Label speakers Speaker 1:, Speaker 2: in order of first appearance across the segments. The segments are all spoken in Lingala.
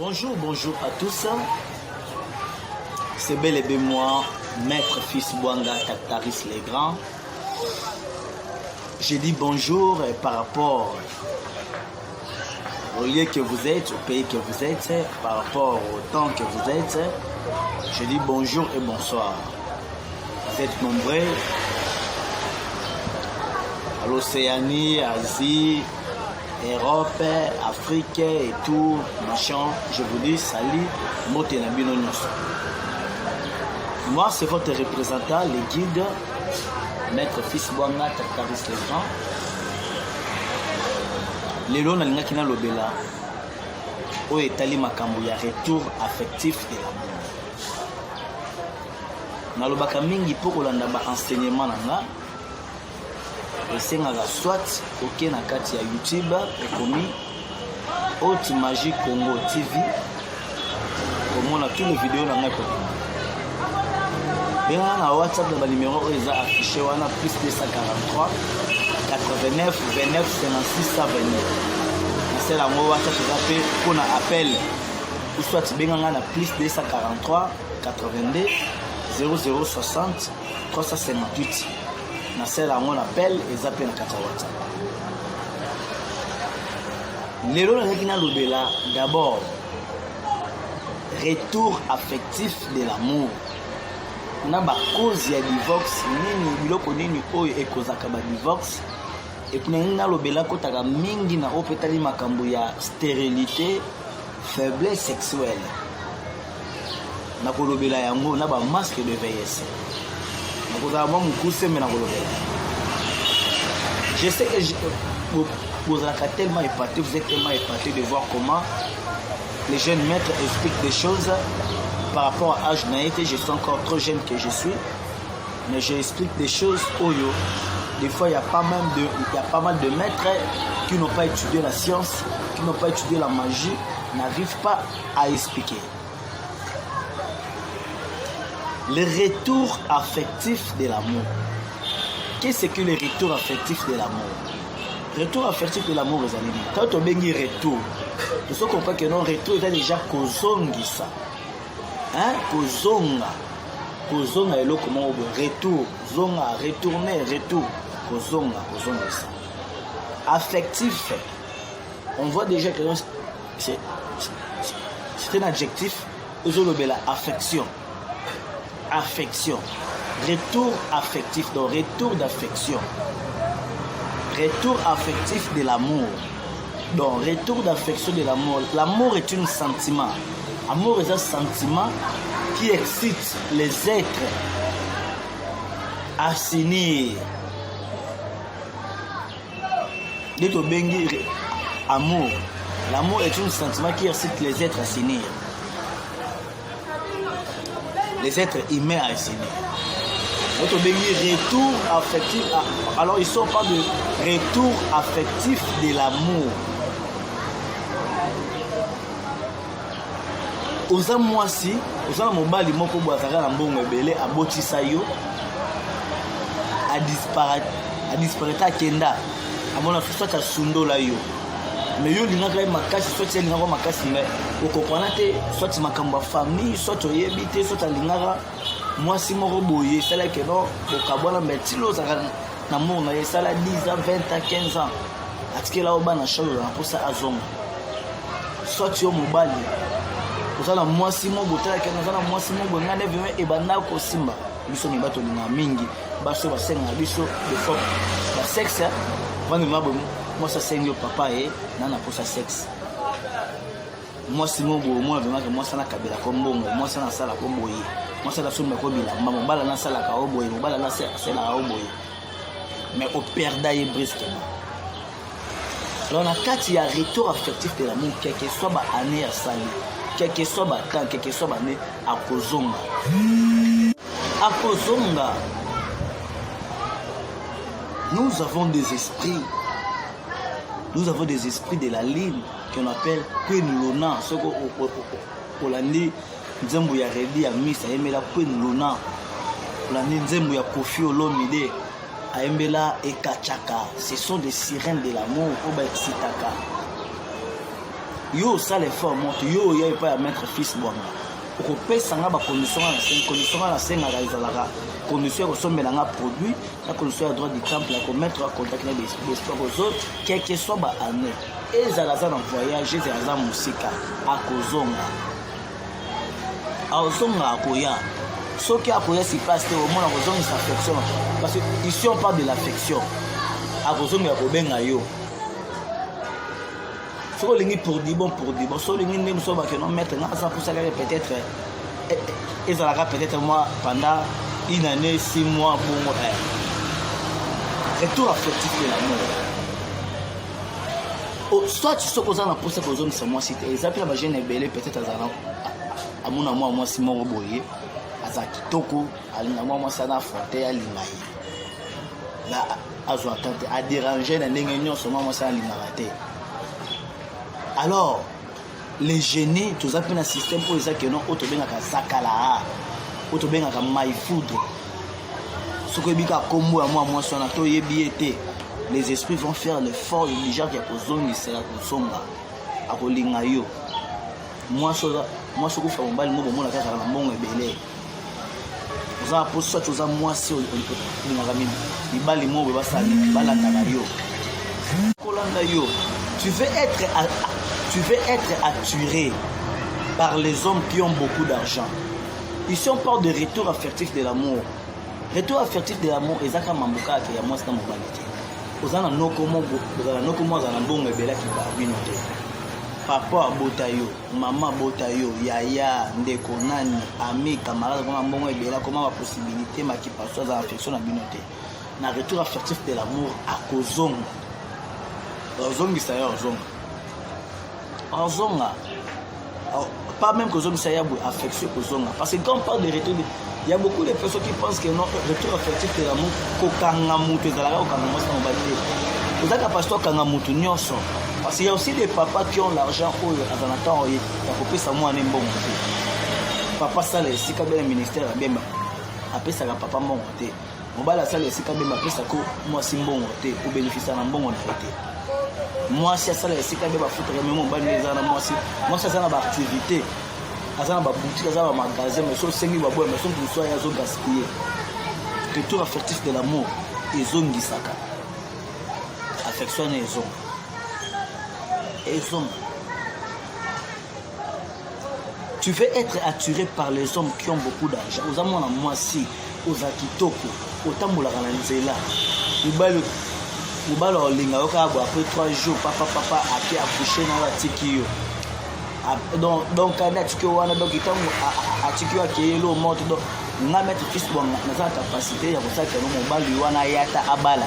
Speaker 1: Bonjour, bonjour à tous. C'est bel et bien moi, Maître Fils Bouanga Taktaris les Grands. Je dis bonjour par rapport au lieu que vous êtes, au pays que vous êtes, par rapport au temps que vous êtes. Je dis bonjour et bonsoir. Vous êtes nombreux à l'Océanie, Asie, Europe, Afrique et tout, machin. Je vous dis salut, Motenabino Nyoso. Moi, c'est votre représentant, le guide, Maître Fils Bouanga Taktaris les Grands. Lelo nalingaki na lobela oyo etali makambo ya retour affectif de l'amour. Nalobaka mingi mpo kolanda baenseignement na nga esengaka soit oke na kati ya YouTube ekomi Haute Magie Congo TV komona tous les vidéos na ngai kokoma benga na WhatsApp na banimero oyo eza affiché wana plus 243 89 29 56 129. C'est la moi WhatsApp qui appelle pour un appel ou soit benga na plus 243 82 0060 358. Na c'est la moi appel et appel na kata WhatsApp. Lelo na kina lobela d'abord retour affectif de l'amour. Na ba cause ya divorce nini biloko nini oyo ekozaka ba divorce. Et puis na lobela kotaka mingi na opetali makambo ya stérilité, faiblesse sexuelle. Na kolobela yango na ba masque de vieillesse. Na kozala ba mukuse mais na kolobela. Je sais que vous êtes tellement épaté, vous êtes tellement épaté de voir comment les jeunes maîtres expliquent des choses par rapport à l'âge naïté. Je suis encore trop jeune que je suis, mais j'explique des choses oyo. Des fois, il y a pas mal de maîtres qui n'ont pas étudié la science, qui n'ont pas étudié la magie, n'arrivent pas à expliquer. Le retour affectif de l'amour. Qu'est-ce que le retour affectif de l'amour? Retour affectif de l'amour, les amis. Quand on dit retour, il faut comprendre que non, retour est déjà kozongisa. Hein? Kozonga. Kozonga est là comment on dit retour. Zonga, retourner, retour. Kozonga, ça. Affectif, on voit déjà que c'est un adjectif. Ozolobela, affection. Affection. Retour affectif, donc retour d'affection. Retour affectif de l'amour. Donc, retour d'affection de l'amour. L'amour est un sentiment. L'amour est un sentiment qui excite les êtres à s'unir. Dès que bengi amour, l'amour est un sentiment qui excite les êtres à s'unir. Les êtres humains à s'unir. Dès que bengi retour affectif, alors ils sont pas de retour affectif de l'amour. Oza mwasi, oza mobali moko boazaka na mbongo ebele abotisa yo a disparata kenda amona soit à sundola yo mais yo lingaka makasi soit lingaka makasi mais okopana te soit makambo famille soit oyebite soit lingaka mwasi moko boye sala ke non okabona metilo zaka na mona sala 10 ans 20 ans 15 ans atikela obana sholo na posa azonga soit yo mobali ozala mwasi mo botala ke ozala mwasi mo bonga ne vime e banda ko simba biso ni bato na mingi baso basenga biso de fois ba sexe vandi mabo moi ça sengo papa e na posa sexe mwasi mo bo mo vima ke mwasi na kabela ko mbongo mwasi na sala ko boye mwasi na somba ko bilamba mobala na sala ka oboye mobala na sala oboye mais au perda e brusquement. Alors na kati ya retour affectif de l'amour quel que soit ba année à sali quel que soit ba temps, quel que soit ba année à kozonga. À kozonga. Nous avons des esprits. Nous avons des esprits de la ligne qu'on appelle Kwenulona. Ce qu'on Hollandais, Nzembo ya Redi ya Miss Aemela Kwenulona. Hollandais Nzembo ya Kofi Olomide Aemela et Kachaka. Ce sont des sirènes de l'amour. Oba Sitaka. yo ça l'effort monte yo ya pas à mettre fils bonga ko pesa nga ba condition na senga la izalaka condition ko sombela nga produit la condition ya droit du temple la ko mettre en contact na des sport aux autres quel que soit ba année ezala za na voyage ezala musika akozonga akoya soki akoya si passe au monde akozonga sa affection parce que ici on parle de l'affection akozonga ko benga yo faut que les produits bon so les gens so ba que non mettre nga ça pour ça peut-être ezala peut-être moi pendant une année 6 mois bon retour affectif de l'amour soit tu sais qu'on a pour ça que c'est moi cité exemple la jeune belé peut-être azana amuna moi si mon boye azaki toko alinga moi ça na frontière alingai là azo attente à déranger na ndenge nyonso moi ça alinga raté. Alors, les génies, tous appellent un système pour les gens qui ont autobengaka sakala, autobengaka maïfoudre. Ce que bika kombo à moi son ato yebiete. Les esprits vont faire l'effort de déjà qui a posé c'est la kosonga. A kolinga yo. Moi ce que fait mon bal mo la kaka na mbongo ebele. Oza pour ça tous moi si on ngami di bali mo ba sali balanda na yo. Kolanda yo. Tu veux être attiré par les hommes qui ont beaucoup d'argent. Ici, on parle de retour affectif de l'amour. Retour affectif de l'amour, et ça, quand on a dit, moi, c'est dans mon banité. Vous avez un comment dans un bon bébé qui va venir. Papa Botayo, maman Botayo, Yaya, Ndeko, Nani, ami, camarade, comment bon bébé comment la possibilité, ma qui passe dans l'affection à l'unité. Un retour affectif de l'amour à Kozong. Kozong, c'est ça, Kozong. Ozonga pas même que Ozonga ça y a affection Ozonga parce que quand on parle de retour il y a beaucoup de personnes qui pensent que non retour affectif de l'amour kokanga mutu ezalaka kokanga mwasi na mobali te ozaka pasteur kanga mutu nyonso parce qu'il y a aussi des papas qui ont l'argent oyo azana temps oyo ya kopesa mwana mbongo te papa sala esika bela ministère ya bemba apesaka papa mbongo te mobali asala esika bemba apesako mwasi mbongo te obénéficie na mbongo na te. Moi si ça les sika be ba foutre même mon bani les ana moi ça ça na ba activité azana ba boutique azana ba magasin mais so sengi ba boy mais so pour soi ya zo gaspiller que tout affectif de l'amour ezongi saka affection ezong tu veux être attiré par les hommes qui ont beaucoup d'argent aux amona moi si aux akitoko otambola kana nzela ibalo Mobalo linga oka après 3 jours papa a pu accoucher dans la tikio donc quand tu wana donc itango a tikio akelo moto donc nga mettre fils bon na sa capacité ya kosaka no mobali wana yata abala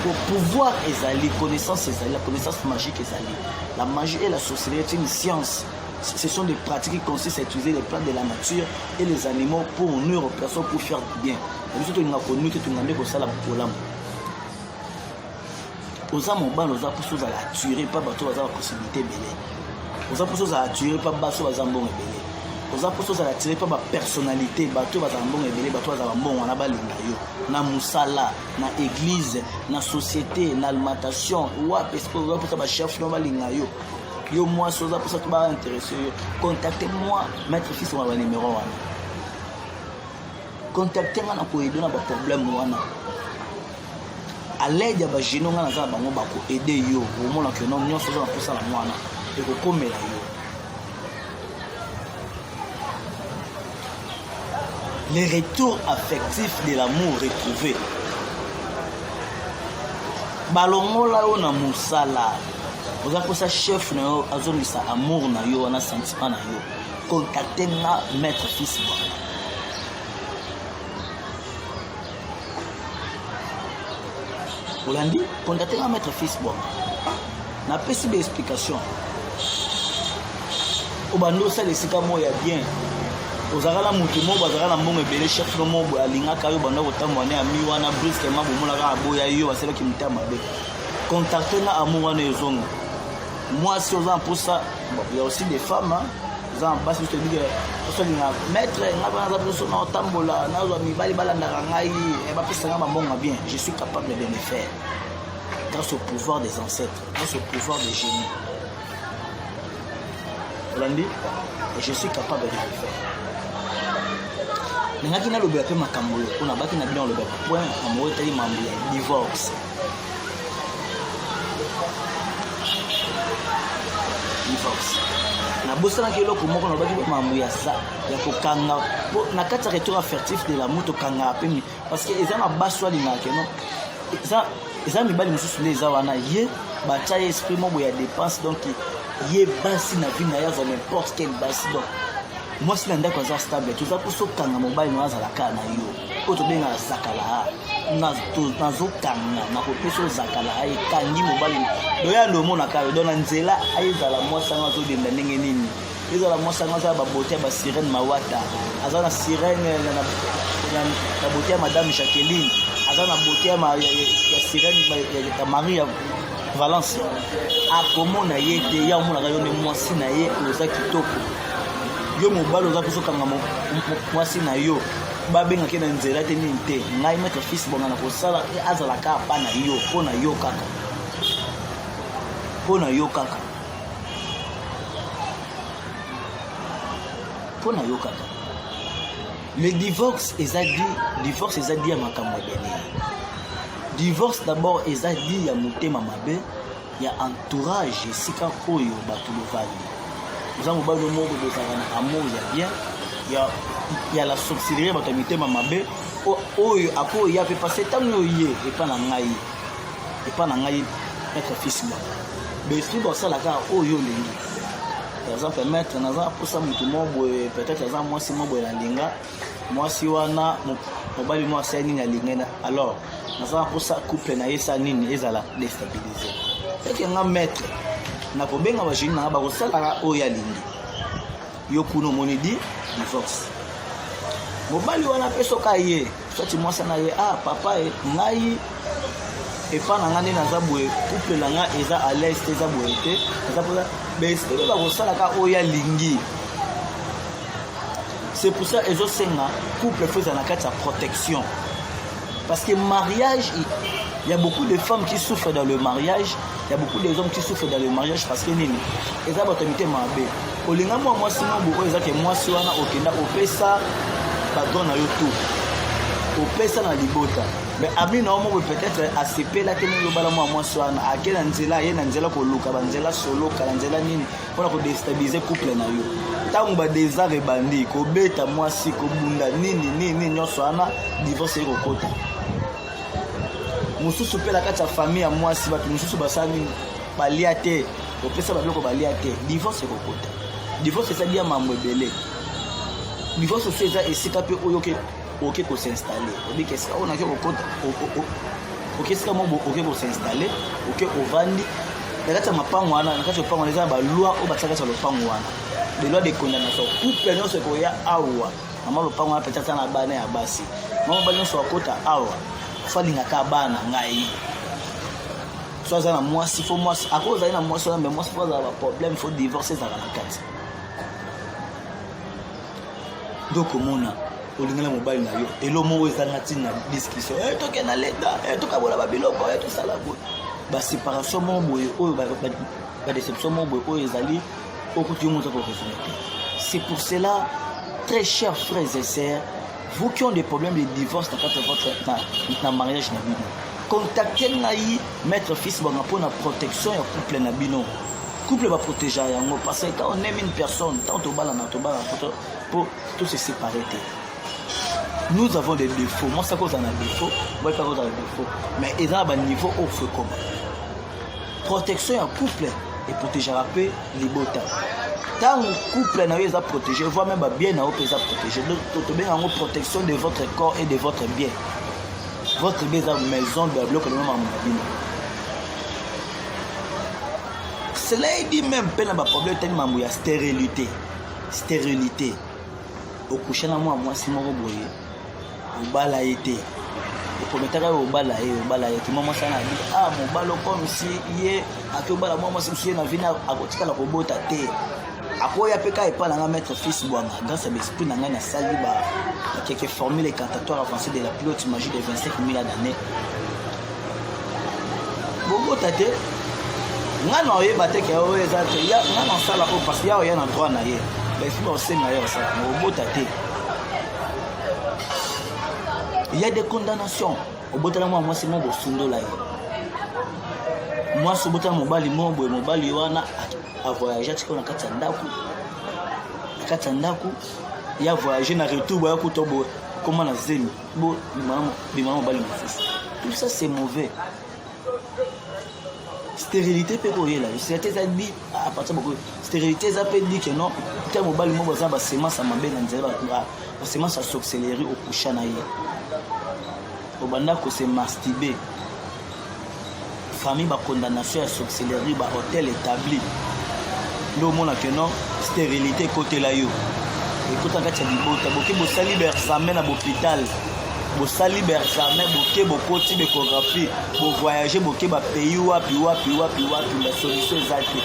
Speaker 1: pour pouvoir ezali connaissance ezali la connaissance magique ezali la magie et la sorcellerie est une science. Ce sont des pratiques qui consistent à utiliser les plantes de la nature et les animaux pour nourrir aux personnes pour faire du bien. Nous sommes connu que tu n'as pas ça la pour aux hommes aux pour choses à attirer pas bateau à la possibilité belé aux hommes pour choses à attirer pas bateau à zambon belé aux hommes pour choses à attirer pas ma personnalité bateau à zambon belé bateau à zambon on a balinga yo na musala na église na société na alimentation ou parce que aux hommes pour ça ba chef no balinga yo moi ça pour ça tu vas intéresser contactez-moi maître fils on va numéro 1 contactez-moi na ko aider na ba problème wana à l'aide ya ba jeno nga na bango ba ko aider yo au moins que non nyonso za pour ça la mwana et ko komela yo les retours affectifs de l'amour retrouvé balongola yo na musala oza ko sa chef na yo azongisa amour na yo na sentiment na yo contacter na maître fils Olandi, contactez un maître fils bon. Na pesi des explications. Obando ça les sika moya bien. Ozala mutu mo bazala mbongo ebele chef no mo alinga kayo banda kotamwa ne ami wana briske mabo mola ka boya yo asela ki mutama be. Contactez na amour wana ezonga. Moi si on pour ça, bon, il y a aussi des femmes hein. Zan basi je te dis que maître ngaba za personne na tambola na zo mi bali balanda ngai e ba pesa ngaba mbonga bien, je suis capable de le faire grâce au pouvoir des ancêtres, grâce au pouvoir des génies. et je suis capable de le faire. Nangaki na lobe pe makambo yo kuna baki na bino lobe point amoyo tali mambo ya divorce. Na bosana ki eloko moko na baki mambo ya sa ya kokanga na kati ya retour affectif de l'amour to kanga pe parce que eza na baswa linake non eza mibali mosusu le eza wana ye batia esprit moko ya dépense donc ye basi na vie na ya za n'importe quel basi donc moi si ndako za stable tu za poso kanga mobile no azalaka na yo o to benga zakala na zo kanga na ko peso zakala ai kangi mobile do ya ndo mona ka do na nzela ai zala mwasanga zo de ndenge nini ezala mwasanga za ba botia ba sirène mawata azana sirène na botia madame Jacqueline azana botia ya sirène ya Maria Valence akomona yete ya mona ka yo ne mwasi na ye oza kitoko yo mobalo za kusokanga mwasi na yo babenga ke na nzela te nini te ngai mettre fils bonga na kosala azala ka pa na yo pona yo kaka le divorce ezadi ya makambo bene divorce d'abord ezadi ya motema mabe ya entourage sika oyo bato lovali nous avons besoin de mots de ça amour bien il y a la sorcellerie bato mitema mabe oyo ako ya pe passer tant ye et pas na ngai être fils là mais si bon ça la ka oyo lingi par exemple mettre na za pour ça mutu mobo peut-être za moi si mobo la linga moi si wana mobali moi ça nini ya linga alors na za pour ça couple na yesa nini ezala déstabiliser et que nga mettre na kobenga ba jeune na ba kosala oyo ya lingi yo kuno moni di divorce mobali wana peso ka ye soti mwasa na ye papa ngai e pa na ngane na zabwe couple na nga eza à l'aise eza boete eza pour ça mais c'est ba kosala ka oyo ya lingi c'est pour ça ezo senga couple faut na kati ya protection parce que mariage il y a beaucoup de femmes qui souffrent dans le mariage, il y a beaucoup d'hommes qui souffrent dans le mariage parce que nini eza batomité mabe olinga moi sima bo eza ke moi si wana okenda opesa pardon na yo tout opesa na libota mais abi na mo peut-être asepela ke ni lobala moi si wana akela nzela ye na nzela ko luka banzela solo kala nzela nini pona ko déstabiliser couple na yo tangu ba désir bandi ko beta moi si ko bunda nini nyoso wana divorce ko kota mususu pe la kati ya famille ya mwasi bato mususu basani balia te opesa babiloko balia te divorce ekokota divorce ezali ya mambo ebele divorce osi eza esika mpe oyo oke kosinstalle obiki esika oyo nake kokota oke esika moko oke kosinstalle oke ovandi na kati ya mapango wana na kati ya lopango wana eza na baloi oyo batia kati ya lopango wana de loi de condamnation couple nyonso ekoya awa mama lopango wana peut-être na bana ya basi mama bana nyonso akota awa falingaka bana ngai so za na mwasi fo mwasi akoza na mwasi na mwasi fo za ba problème fo divorcer za na kati donc mona olingala mobile na yo elo mo ezanga tina discussion toke na leta tokabola babiloko to sala bo ba séparation mo boye oyo ba déception mo boye oyo ezali okuti mo za ko résoudre. C'est pour cela, très chers frères et sœurs, vous qui avez des problèmes de divorce dans le mariage, contactez Maître Fils pour la protection et couple Nabino. Couple va protéger parce que quand on aime une personne, tant on va pour tout se séparer. Nous avons des défauts. Moi, ça cause un défaut. Moi, ça cause un défaut. Mais il y a un niveau où il faut comment. Protection et couple et protéger un peu les botas. Tant que couple n'a pas protégé, voire même bien n'a pas protégé. Donc, tout bien en protection de votre corps et de votre bien. Votre bien est la maison de bloc de même à cela dit même pas un problème tellement il y a stérilité. Stérilité. Au coucher na moi si mon boye. Au bala été. Au commentaire au bala été. Maman ça na dit mon balo comme si hier à que bala moi si na vina à kotika la robota té. Après ya peka et pas na mettre fils boanga grâce à l'esprit na na sali ba quelques formules incantatoires avancées de la plus haute magie de 25 000 d'années. Robota té ngana oyeba te ke oyo eza te ya ngana osala o parce ya oya na droit na ye mais si osenga ye osala obota te. Il y a des condamnations obotala mwa mwasi mo bosundola ye mwasi obotala mobali mo boye mobali wana a voyagé atika na kati ya ndako ya voyagé na retour boya kuto bo comment na zemi bo bimana mobali mosusu. Tout ça c'est mauvais. Stérilité peut koyer là. Stérilité ça dit à partir de stérilité ça peut dire que non tel mobali mo boza ba semence mabe na nzela ba semence accélérer au coucher na ye. Au banda ko se masturber. Famille ba condamnation à s'accélérer ba hôtel établi. Lo mona que non stérilité côté là yo. Écoute en fait c'est bibota boké bo sali bersame na hôpital. Bo sali bersame boké bo koti d'échographie, bo voyager boké ba pays wapi la solution exacte.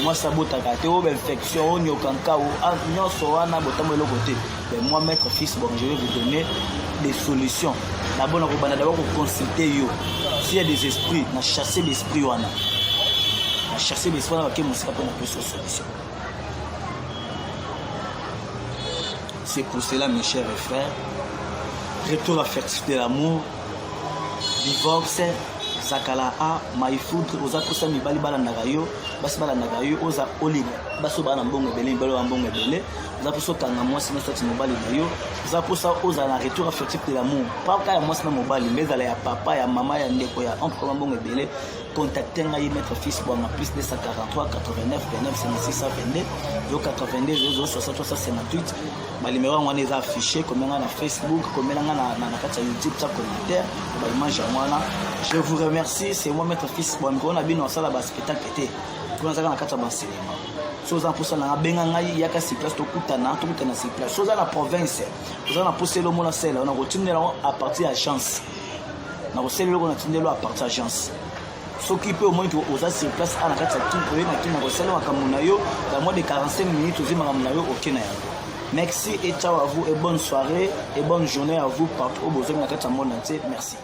Speaker 1: Moi ça bota kate o infection o nyokanka o nyoso wana botamo le côté. Mais moi maître fils bon je vais vous donner des solutions. D'abord on va d'abord consulter yo. S'il y a des esprits, na chasser l'esprit wana. Na chasser l'esprit wana que mon sera pour une solution. C'est pour cela mes chers frères, retour à fertilité de l'amour, divorce, zakala a, maïfoudre, oza kosa mibali balanda yo, basi balanda yo, oza oliga, baso bana mbongo belé, mbalo mbongo belé, oza poso kanga mwasi na soti mobali na yo, oza posa oza na retour à fertilité de l'amour. Pas ka ya mwasi na mobali, mais ala ya papa, ya mama, ya ndeko ya oncle mbongo belé, contacter ngai maître fils bon plus 243 89 29 56 22 yo 82 063 58 ba numéro wana eza affiché comme na Facebook comme na kati ya YouTube ta commentaire ba image wana. Je vous remercie, c'est moi maître fils bon ko na bino sala ba spectacle té ko na na kati ya ba cinéma so za pour ça na benga ngai ya ka si place to kutana si place so za na province so na poser le mot na sela on a continuer à partir à chance na ko sela ko na tindelo à partir à chance. Ce qui peut au moins aux sur place à la carte tout pour na kina ko sala makamuna yo dans moins de 45 minutes aux makamuna yo OK na ya. Merci et ciao à vous et bonne soirée et bonne journée à vous partout au besoin de la carte monde entier. Merci.